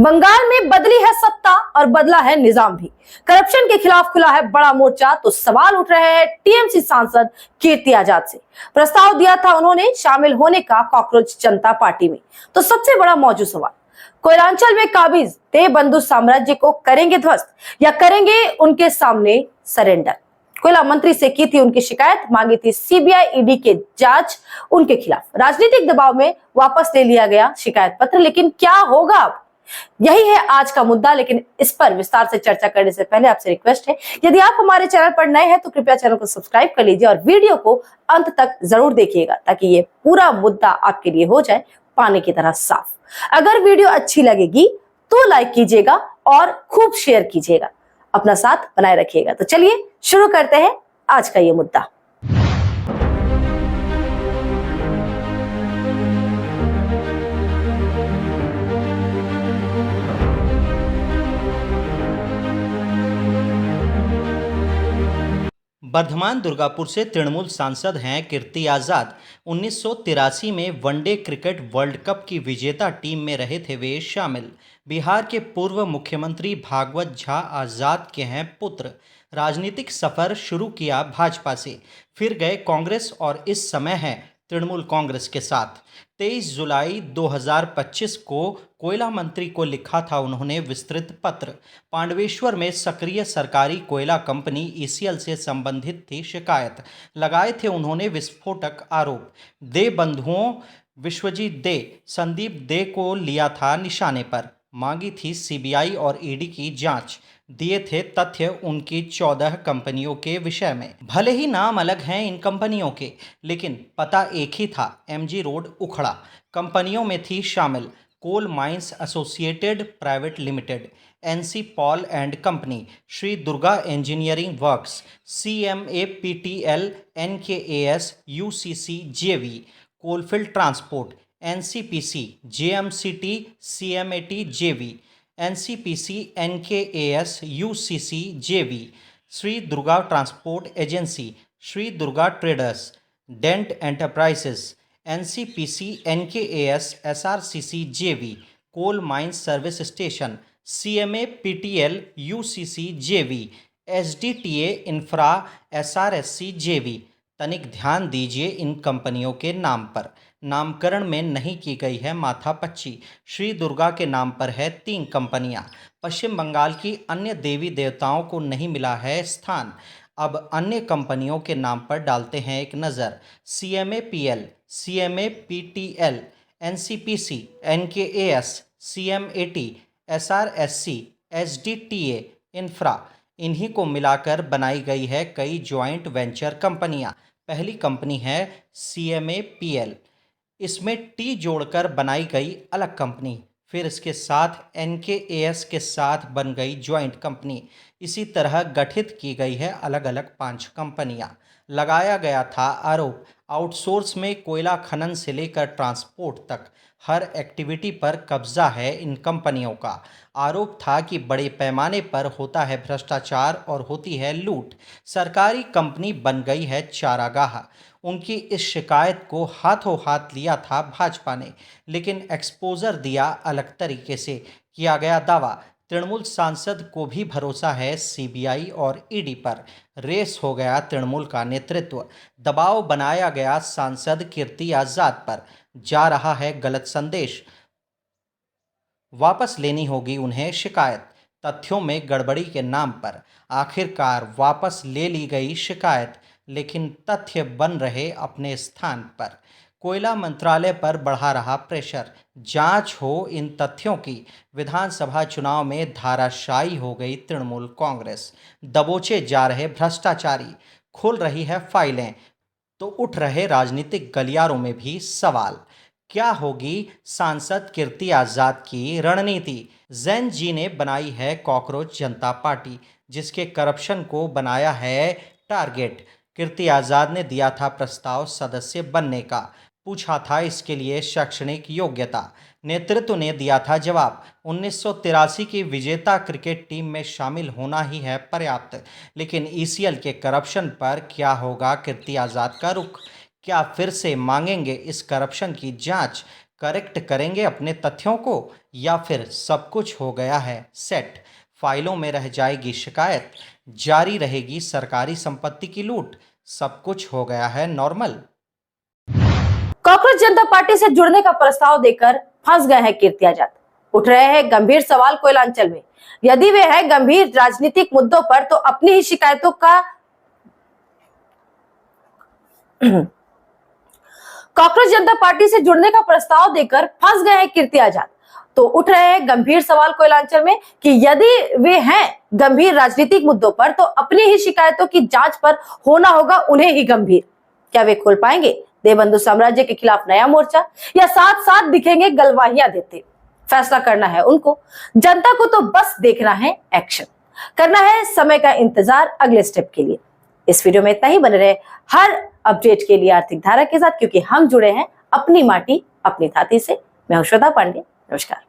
बंगाल में बदली है सत्ता और बदला है निजाम भी। करप्शन के खिलाफ खुला है बड़ा मोर्चा, तो सवाल उठ रहे हैं टीएमसी सांसद कीर्ति आजाद से। प्रस्ताव दिया था उन्होंने शामिल होने का कॉकरोच जनता पार्टी में। तो सबसे बड़ा मौजूद सवाल, कोयलांचल में काबिज देवबंधु साम्राज्य को करेंगे ध्वस्त या करेंगे उनके सामने सरेंडर। कोयला मंत्री से की थी उनकी शिकायत, मांगी थी सीबीआई ईडी के जांच उनके खिलाफ। राजनीतिक दबाव में वापस ले लिया गया शिकायत पत्र, लेकिन क्या होगा अब, यही है आज का मुद्दा। लेकिन इस पर विस्तार से चर्चा करने से पहले आपसे रिक्वेस्ट है, यदि आप हमारे चैनल पर नए हैं तो कृपया चैनल को सब्सक्राइब कर लीजिए और वीडियो को अंत तक जरूर देखिएगा, ताकि ये पूरा मुद्दा आपके लिए हो जाए पानी की तरह साफ। अगर वीडियो अच्छी लगेगी तो लाइक कीजिएगा और खूब शेयर कीजिएगा, अपना साथ बनाए रखिएगा। तो चलिए शुरू करते हैं आज का ये मुद्दा। वर्धमान दुर्गापुर से तृणमूल सांसद हैं कीर्ति आजाद। 1983 में वनडे क्रिकेट वर्ल्ड कप की विजेता टीम में रहे थे वे शामिल। बिहार के पूर्व मुख्यमंत्री भागवत झा आजाद के हैं पुत्र। राजनीतिक सफर शुरू किया भाजपा से, फिर गए कांग्रेस और इस समय हैं तृणमूल कांग्रेस के साथ। 23 जुलाई 2025 को कोयला मंत्री को लिखा था उन्होंने विस्तृत पत्र। पांडवेश्वर में सक्रिय सरकारी कोयला कंपनी ईसीएल से संबंधित थी शिकायत। लगाए थे उन्होंने विस्फोटक आरोप। दे बंधुओं विश्वजीत दे, संदीप दे को लिया था निशाने पर। मांगी थी सीबीआई और ईडी की जांच। दिए थे तथ्य उनकी 14 कंपनियों के विषय में। भले ही नाम अलग हैं इन कंपनियों के, लेकिन पता एक ही था, एमजी रोड उखड़ा। कंपनियों में थी शामिल coal mines associated private limited, NC Paul and company, Shri Durga engineering works, CMAPTL, NKAS, UCC JV, coalfield transport, NCPC, JMCT, CMAT JV, NCPC, NKAS, UCC JV, Shri Durga transport agency, Shri Durga traders, Dent enterprises, NCPC, NKAS, SRCC JV, coal mines service station, CMAPTL, UCC JV, SDTA infra, SRSC JV। तनिक ध्यान दीजिए इन कंपनियों के नाम पर। नामकरण में नहीं की गई है माथापच्ची। श्री दुर्गा के नाम पर है 3 कंपनियां। पश्चिम बंगाल की अन्य देवी देवताओं को नहीं मिला है स्थान। अब अन्य कंपनियों के नाम पर डालते हैं एक नज़र। CMAPL, CMAPTL, NCPC, NKAS, CMAT, SRSC, SDTA infra, इन्हीं को मिलाकर बनाई गई है कई जॉइंट वेंचर कंपनियां। पहली कंपनी है CMAPL, इसमें टी जोड़कर बनाई गई अलग कंपनी। फिर इसके साथ NKAS के साथ बन गई जॉइंट कंपनी। इसी तरह गठित की गई है अलग अलग 5 कंपनियां। लगाया गया था आरोप, आउटसोर्स में कोयला खनन से लेकर ट्रांसपोर्ट तक हर एक्टिविटी पर कब्जा है इन कंपनियों का। आरोप था कि बड़े पैमाने पर होता है भ्रष्टाचार और होती है लूट। सरकारी कंपनी बन गई है चारागाह। उनकी इस शिकायत को हाथों हाथ लिया था भाजपा ने, लेकिन एक्सपोजर दिया अलग तरीके से। किया गया दावा, तृणमूल सांसद को भी भरोसा है सीबीआई और ईडी पर। रेस हो गया तृणमूल का नेतृत्व। दबाव बनाया गया सांसद कीर्ति आजाद पर। जा रहा है गलत संदेश, वापस लेनी होगी उन्हें शिकायत। तथ्यों में गड़बड़ी के नाम पर आखिरकार वापस ले ली गई शिकायत, लेकिन तथ्य बन रहे अपने स्थान पर। कोयला मंत्रालय पर बढ़ा रहा प्रेशर, जांच हो इन तथ्यों की। विधानसभा चुनाव में धाराशायी हो गई तृणमूल कांग्रेस। दबोचे जा रहे भ्रष्टाचारी, खुल रही है फाइलें, तो उठ रहे राजनीतिक गलियारों में भी सवाल। क्या होगी सांसद कीर्ति आजाद की रणनीति? जैन जी ने बनाई है कॉकरोच जनता पार्टी, जिसके करप्शन को बनाया है टारगेट। कीर्ति आजाद ने दिया था प्रस्ताव सदस्य बनने का, पूछा था इसके लिए शैक्षणिक योग्यता। नेतृत्व ने दिया था जवाब, 1983 की विजेता क्रिकेट टीम में शामिल होना ही है पर्याप्त। लेकिन ईसीएल के करप्शन पर क्या होगा कीर्ति आजाद का रुख? क्या फिर से मांगेंगे इस करप्शन की जांच? करेक्ट करेंगे अपने तथ्यों को या फिर सब कुछ हो गया है सेट? फाइलों में रह जाएगी शिकायत, जारी रहेगी सरकारी संपत्ति की लूट, सब कुछ हो गया है नॉर्मल? कांग्रेस जनता पार्टी से जुड़ने का प्रस्ताव देकर फंस गए हैं कीर्ति आजाद। उठ रहे हैं गंभीर सवाल कोयलांचल में। यदि वे है गंभीर राजनीतिक मुद्दों पर तो अपनी ही शिकायतों का कांग्रेस जनता पार्टी से जुड़ने का प्रस्ताव देकर फंस गए हैं कीर्ति आजाद। तो उठ रहे हैं गंभीर सवाल कोयलांचल में कि यदि वे हैं गंभीर राजनीतिक मुद्दों पर तो अपनी ही शिकायतों की जांच पर होना होगा उन्हें ही गंभीर। क्या वे खोल पाएंगे देवबंधु साम्राज्य के खिलाफ नया मोर्चा या साथ साथ दिखेंगे गलवाहियां देते? फैसला करना है उनको। जनता को तो बस देखना है एक्शन, करना है समय का इंतजार अगले स्टेप के लिए। इस वीडियो में इतना ही। बने रहे हर अपडेट के लिए आर्थिक धारा के साथ, क्योंकि हम जुड़े हैं अपनी माटी अपनी धाती से। मैं हूं श्वेता पांडे। नमस्कार।